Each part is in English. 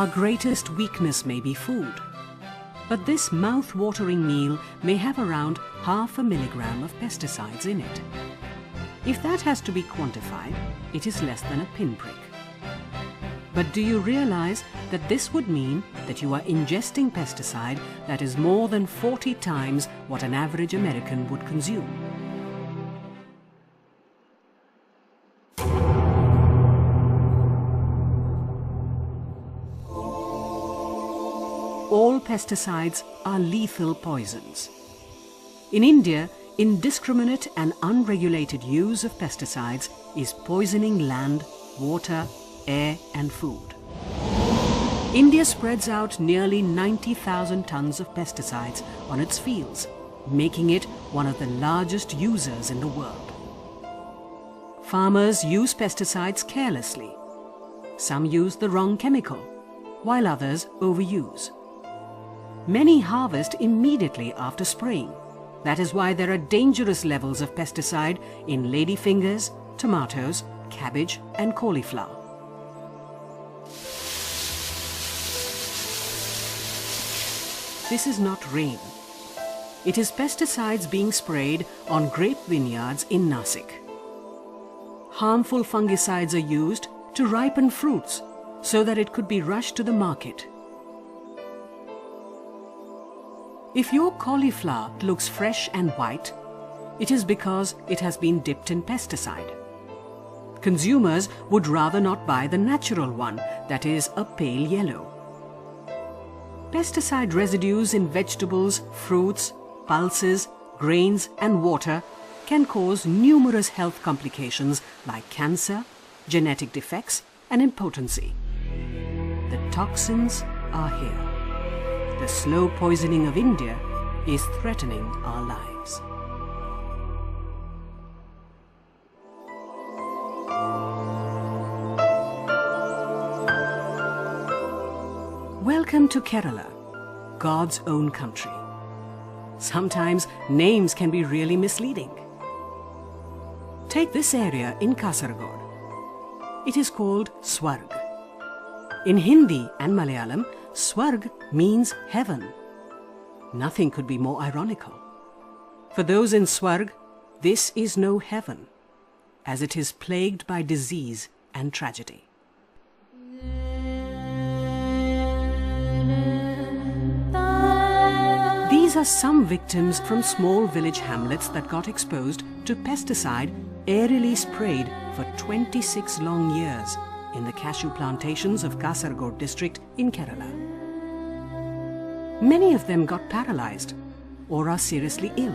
Our greatest weakness may be food, but this mouth-watering meal may have around 0.5 milligram of pesticides in it. If that has to be quantified, it is less than a pinprick. But do you realize that this would mean that you are ingesting pesticide that is more than 40 times what an average American would consume? All pesticides are lethal poisons. In India, indiscriminate and unregulated use of pesticides is poisoning land, water, air and food. India spreads out nearly 90,000 tons of pesticides on its fields, making it one of the largest users in the world. Farmers use pesticides carelessly. Some use the wrong chemical, while others overuse. Many harvest immediately after spraying. That is why there are dangerous levels of pesticide in ladyfingers, tomatoes, cabbage and cauliflower. This is not rain. It is pesticides being sprayed on grape vineyards in Nasik. Harmful fungicides are used to ripen fruits so that it could be rushed to the market. If your cauliflower looks fresh and white, it is because it has been dipped in pesticide. Consumers would rather not buy the natural one, that is a pale yellow. Pesticide residues in vegetables, fruits, pulses, grains and water can cause numerous health complications like cancer, genetic defects and impotency. The toxins are here. The slow poisoning of India is threatening our lives. Welcome to Kerala, God's own country. Sometimes names can be really misleading. Take this area in Kasaragod. It is called Swarg. In Hindi and Malayalam, Swarg means heaven. Nothing could be more ironical. For those in Swarg, this is no heaven, as it is plagued by disease and tragedy. These are some victims from small village hamlets that got exposed to pesticide aerially sprayed for 26 long years in the cashew plantations of Kasaragod district in Kerala. Many of them got paralyzed or are seriously ill.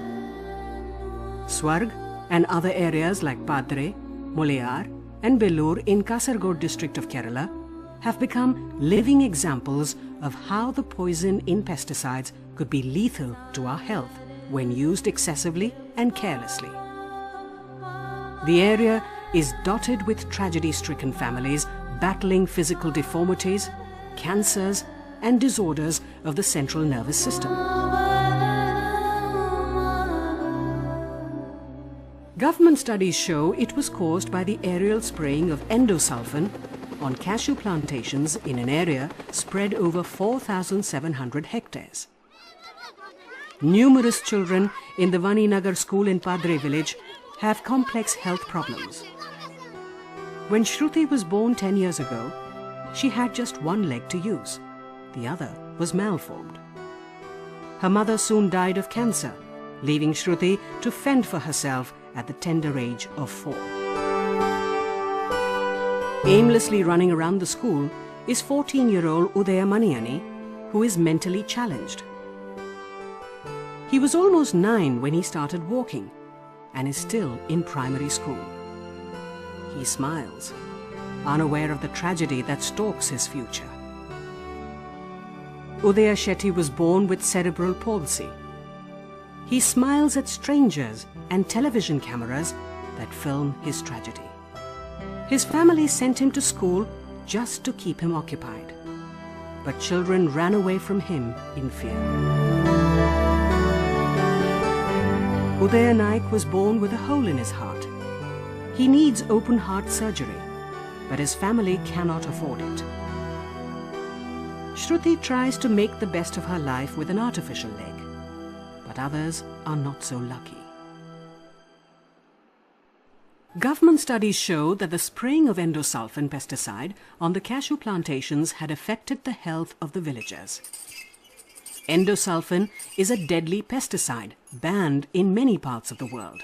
Swarg and other areas like Padre, Mulayar and Bellur in Kasaragod district of Kerala have become living examples of how the poison in pesticides could be lethal to our health when used excessively and carelessly. The area is dotted with tragedy-stricken families battling physical deformities, cancers and disorders of the central nervous system. Government studies show it was caused by the aerial spraying of endosulfan on cashew plantations in an area spread over 4,700 hectares. Numerous children in the Vaninagar school in Padre village have complex health problems. When Shruti was born 10 years ago, she had just one leg to use. The other was malformed. Her mother soon died of cancer, leaving Shruti to fend for herself at the tender age of 4. Aimlessly running around the school is 14-year-old Udaya Maniani, who is mentally challenged. He was almost 9 when he started walking and is still in primary school. He smiles, unaware of the tragedy that stalks his future. Udaya Shetty was born with cerebral palsy. He smiles at strangers and television cameras that film his tragedy. His family sent him to school just to keep him occupied. But children ran away from him in fear. Udaya Naik was born with a hole in his heart. He needs open heart surgery, but his family cannot afford it. Shruti tries to make the best of her life with an artificial leg, but others are not so lucky. Government studies show that the spraying of endosulfan pesticide on the cashew plantations had affected the health of the villagers. Endosulfan is a deadly pesticide banned in many parts of the world.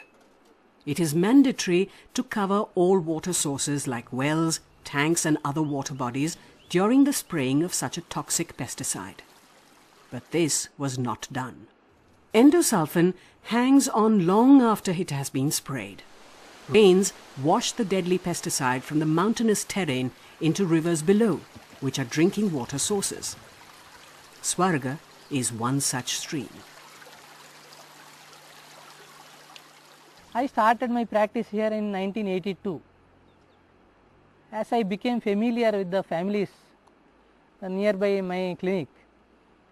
It is mandatory to cover all water sources like wells, tanks and other water bodies during the spraying of such a toxic pesticide. But this was not done. Endosulfan hangs on long after it has been sprayed. Rains wash the deadly pesticide from the mountainous terrain into rivers below, which are drinking water sources. Swarga is one such stream. I started my practice here in 1982. As I became familiar with the families nearby my clinic,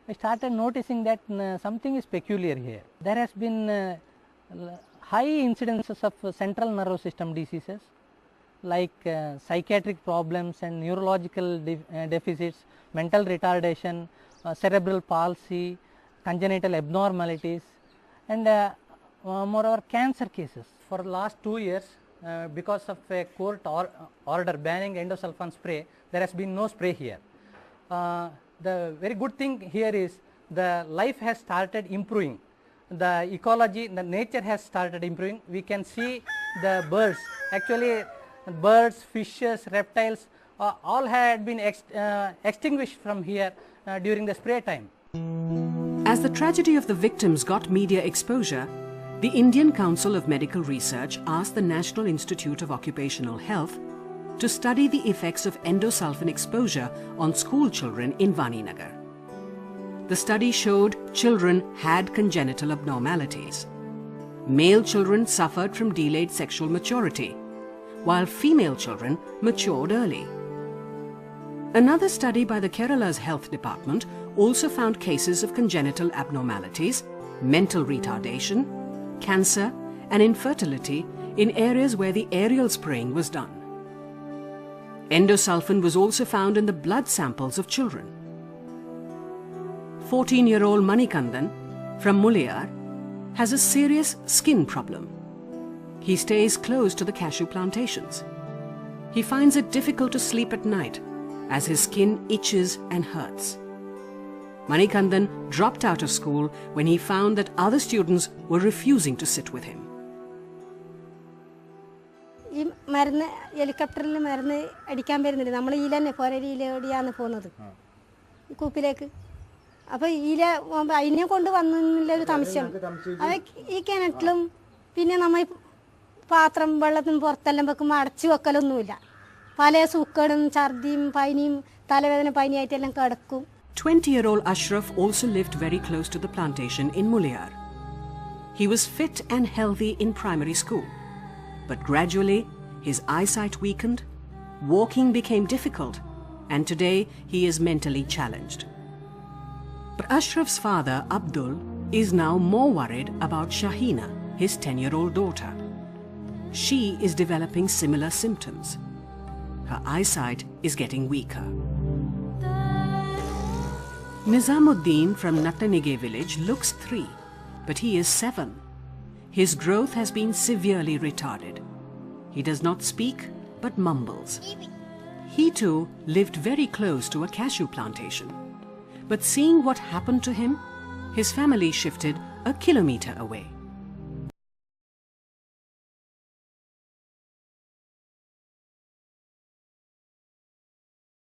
I started noticing that something is peculiar here. There has been high incidences of central nervous system diseases like psychiatric problems and neurological deficits, mental retardation, cerebral palsy, congenital abnormalities, and moreover cancer cases. For the last 2 years, because of a court order banning endosulfan spray, there has been no spray here. The very good thing here is the life has started improving. The ecology, the nature has started improving. We can see the birds, actually birds, fishes, reptiles, all had been extinguished from here during the spray time. As the tragedy of the victims got media exposure, the Indian Council of Medical Research asked the National Institute of Occupational Health to study the effects of endosulfan exposure on school children in Vaninagar. The study showed children had congenital abnormalities. Male children suffered from delayed sexual maturity, while female children matured early. Another study by the Kerala's Health Department also found cases of congenital abnormalities, mental retardation, cancer and infertility in areas where the aerial spraying was done. Endosulfan was also found in the blood samples of children. 14-year-old Manikandan from Mulayar has a serious skin problem. He stays close to the cashew plantations. He finds it difficult to sleep at night as his skin itches and hurts. Manikandan dropped out of school when he found that other students were refusing to sit with him. ഈ മരുന്ന് ഹെലികോപ്റ്ററിൽ മരുന്ന് അടിക്കാൻ വരുന്നില്ല. നമ്മൾ ഈല തന്നെ പോരയിലൂടെയാണ് പോകുന്നത് കൂപ്പിലേക്ക്. അപ്പോൾ ഈല അതിനെ കൊണ്ട് വന്നില്ലൊരു സംശയം. അത് ഈ കിണറ്റിലും പിന്നെ നമ്മൾ പാത്രം വെള്ളത്തിന് പുറത്തെല്ലാം വെക്കുമ്പോൾ അടച്ചു വെക്കലൊന്നുമില്ല. പല സൂക്കേടും ഛർദിയും പനിയും തലവേദന പനിയായിട്ടെല്ലാം കിടക്കും. 20-year-old Ashraf also lived very close to the plantation in Mulayar. He was fit and healthy in primary school, but gradually his eyesight weakened, walking became difficult, and today he is mentally challenged. But Ashraf's father, Abdul, is now more worried about Shahina, his 10-year-old daughter. She is developing similar symptoms. Her eyesight is getting weaker. Nizamuddin from Nattanige village looks 3, but he is 7. His growth has been severely retarded. He does not speak, but mumbles. He too lived very close to a cashew plantation. But seeing what happened to him, his family shifted a kilometer away.